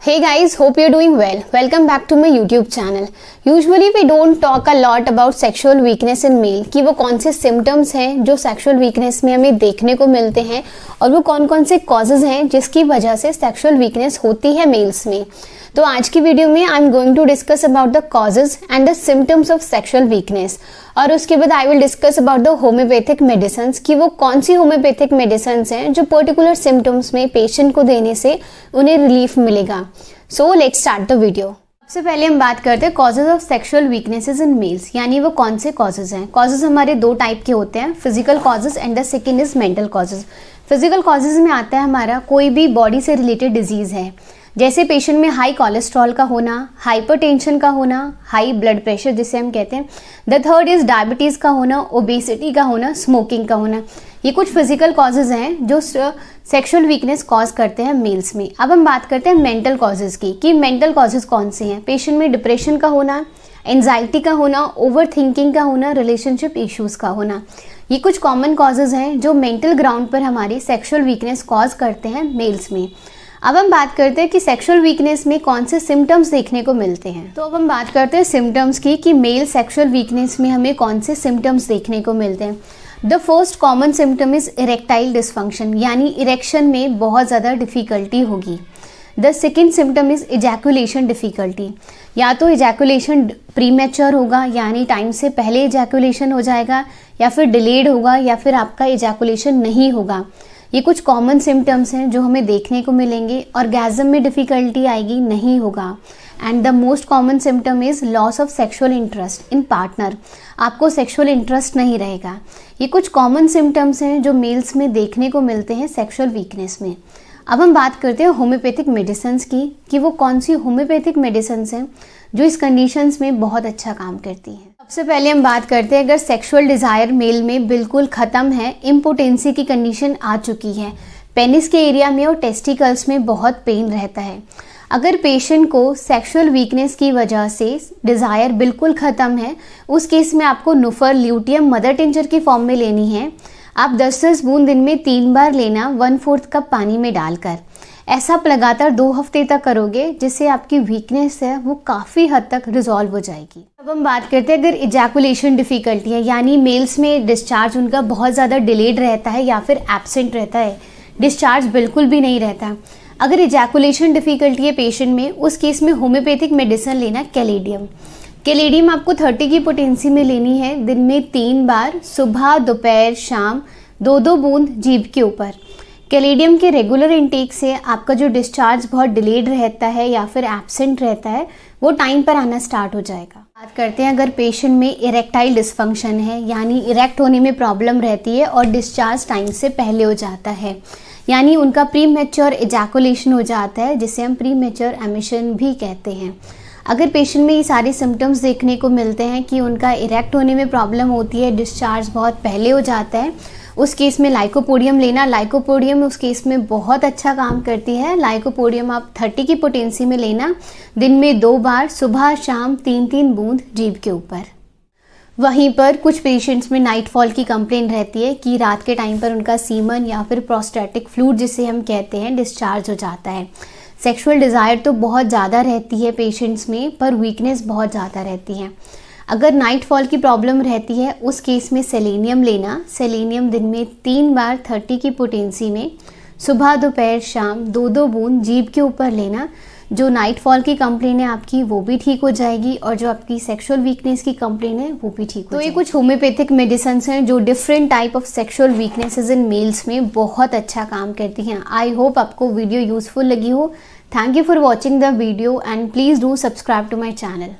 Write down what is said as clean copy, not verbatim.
Hey guys, hope you're doing well. Welcome back to my YouTube channel. Usually we don't talk a lot about sexual weakness in male कि वो कौन से symptoms हैं जो sexual weakness में हमें देखने को मिलते हैं और वो कौन कौन से causes हैं जिसकी वजह से sexual weakness होती है males में। तो आज की वीडियो में I am going to discuss about the causes and the symptoms of sexual weakness और उसके बाद I will discuss about the homeopathic medicine कि वो कौन सी होम्योपैथिक मेडिसिन हैं जो पर्टिकुलर सिम्टम्स में पेशेंट को देने से उन्हें रिलीफ मिलेगा। So let's start the video. सबसे पहले हम बात करते हैं causes of sexual weaknesses in mails, यानी वो कौन से कॉजेज हैं। कॉजेज हमारे दो टाइप के होते हैं, physical causes and the second is mental causes. Physical causes में आता है हमारा कोई भी बॉडी से रिलेटेड डिजीज है, जैसे पेशेंट में हाई कोलेस्ट्रॉल का होना, हाइपरटेंशन का होना, हाई ब्लड प्रेशर जिसे हम कहते हैं। द थर्ड इज डायबिटीज़ का होना, ओबेसिटी का होना, स्मोकिंग का होना। ये कुछ फिजिकल कॉजेज हैं जो सेक्सुअल वीकनेस कॉज करते हैं मेल्स में। अब हम बात करते हैं मेंटल कॉजेज की कि मेंटल कॉजेज कौन से हैं। पेशेंट में डिप्रेशन का होना, एंजाइटी का होना, ओवर थिंकिंग का होना, रिलेशनशिप इश्यूज़ का होना। ये कुछ कॉमन कॉजेज हैं जो मेंटल ग्राउंड पर हमारी सेक्सुअल वीकनेस कॉज करते हैं मेल्स में। अब हम बात करते हैं कि सेक्सुअल वीकनेस में कौन से सिम्टम्स देखने को मिलते हैं। तो अब हम बात करते हैं सिम्टम्स की कि मेल सेक्सुअल वीकनेस में हमें कौन से सिम्टम्स देखने को मिलते हैं। The first common symptom is erectile dysfunction, यानी इरेक्शन में बहुत ज़्यादा डिफ़िकल्टी होगी। The second symptom is ejaculation difficulty, या तो इजैकुलेशन प्रीमेच्योर होगा यानी टाइम से पहले इजैकुलेशन हो जाएगा, या फिर डिलेड होगा, या फिर आपका इजैकुलेशन नहीं होगा। ये कुछ कॉमन सिम्टम्स हैं जो हमें देखने को मिलेंगे। ऑर्गेज़म में डिफ़िकल्टी आएगी, नहीं होगा। And the most common symptom is loss of sexual interest in partner, आपको सेक्सुअल इंटरेस्ट नहीं रहेगा। ये कुछ कॉमन सिम्टम्स हैं जो मेल्स में देखने को मिलते हैं सेक्सुअल वीकनेस में। अब हम बात करते हैं होम्योपैथिक मेडिसिन्स की कि वो कौन सी होम्योपैथिक मेडिसिन्स हैं जो इस कंडीशंस में बहुत अच्छा काम करती हैं। सबसे पहले हम बात करते हैं अगर सेक्सुअल डिज़ायर मेल में बिल्कुल ख़त्म है, इम्पोटेंसी की कंडीशन आ चुकी है, पेनिस के एरिया में और टेस्टिकल्स में बहुत पेन रहता है। अगर पेशेंट को सेक्सुअल वीकनेस की वजह से डिज़ायर बिल्कुल ख़त्म है, उस केस में आपको नुफर ल्यूटियम मदर टिंचर की फॉर्म में लेनी है। आप 10-10 बूंद दिन में 3 बार लेना 1/4 कप पानी में डालकर। ऐसा आप लगातार 2 हफ्ते तक करोगे जिससे आपकी वीकनेस है वो काफ़ी हद तक रिजॉल्व हो जाएगी। अब हम बात करते हैं अगर इजैकुलेशन डिफ़िकल्टी है, यानी मेल्स में डिस्चार्ज उनका बहुत ज़्यादा डिलेड रहता है या फिर एब्सेंट रहता है, डिस्चार्ज बिल्कुल भी नहीं रहता। अगर इजैकुलेशन डिफ़िकल्टी है पेशेंट में, उस केस में होम्योपैथिक मेडिसिन लेना कैलेडियम। कैलेडियम आपको 30 की पोटेंसी में लेनी है, दिन में 3 बार, सुबह दोपहर शाम 2-2 बूंद जीभ के ऊपर। कैलेडियम के रेगुलर इंटेक से आपका जो डिस्चार्ज बहुत डिलेड रहता है या फिर एब्सेंट रहता है वो टाइम पर आना स्टार्ट हो जाएगा। बात करते हैं अगर पेशेंट में इरेक्टाइल डिसफंक्शन है, यानी इरेक्ट होने में प्रॉब्लम रहती है और डिस्चार्ज टाइम से पहले हो जाता है, यानी उनका प्री मैच्योर इजैकुलेशन हो जाता है जिसे हम प्री मैच्योर एमिशन भी कहते हैं। अगर पेशेंट में ये सारे सिम्टम्स देखने को मिलते हैं कि उनका इरेक्ट होने में प्रॉब्लम होती है, डिस्चार्ज बहुत पहले हो जाता है, उस केस में लाइकोपोडियम लेना। लाइकोपोडियम उस केस में बहुत अच्छा काम करती है। लाइकोपोडियम आप 30 की पोटेंसी में लेना, दिन में 2 बार, सुबह शाम 3-3 बूंद जीभ के ऊपर। वहीं पर कुछ पेशेंट्स में नाइट फॉल की कंप्लेंट रहती है कि रात के टाइम पर उनका सीमन या फिर प्रोस्टेटिक फ्लूइड जिसे हम कहते हैं डिस्चार्ज हो जाता है। सेक्सुअल डिज़ायर तो बहुत ज़्यादा रहती है पेशेंट्स में, पर वीकनेस बहुत ज़्यादा रहती है। अगर नाइट फॉल की प्रॉब्लम रहती है उस केस में सेलेनियम लेना। सेलेनियम दिन में 3 बार 30 की पोटेंसी में, सुबह दोपहर शाम 2-2 बूंद जीभ के ऊपर लेना। जो नाइट फॉल की कंप्लेन है आपकी वो भी ठीक हो जाएगी और जो आपकी सेक्सुअल वीकनेस की कंप्लेन है वो भी ठीक हो जाएगी। तो ये कुछ होम्योपैथिक मेडिसिन हैं जो different type of sexual weaknesses in males में बहुत अच्छा काम करती हैं। आई होप आपको वीडियो यूजफुल लगी हो। Thank you for watching the video and please do subscribe to my channel.